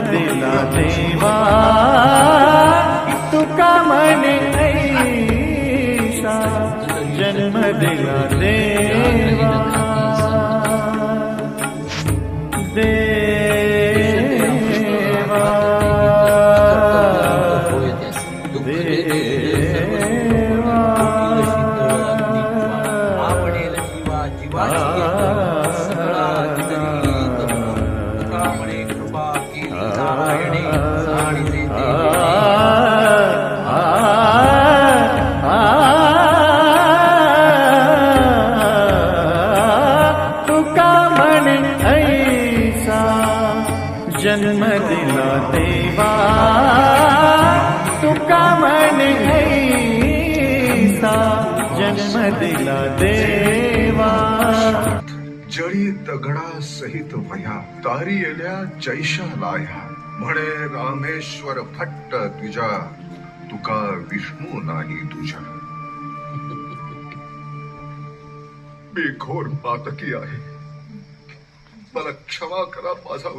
दिला देवा तुका म्हणे ऐसा जन्म दिला देवा देवा देवा आवडेल जीवा जीवाची सगळा तुकामुळे कृपा केली नारायणे जाणीते तुका म्हणे ऐसा जन्म दिला देवा तुका म्हणे ऐसा जन्म दिला देवा जळी दगडा सहित वया तारी येल्या जैशा लाया म्हणे रामेश्वर फट्ट तुझा तुका विष्णू नाही तुझा मी घोर पातकी आहे मला क्षमा करा माझा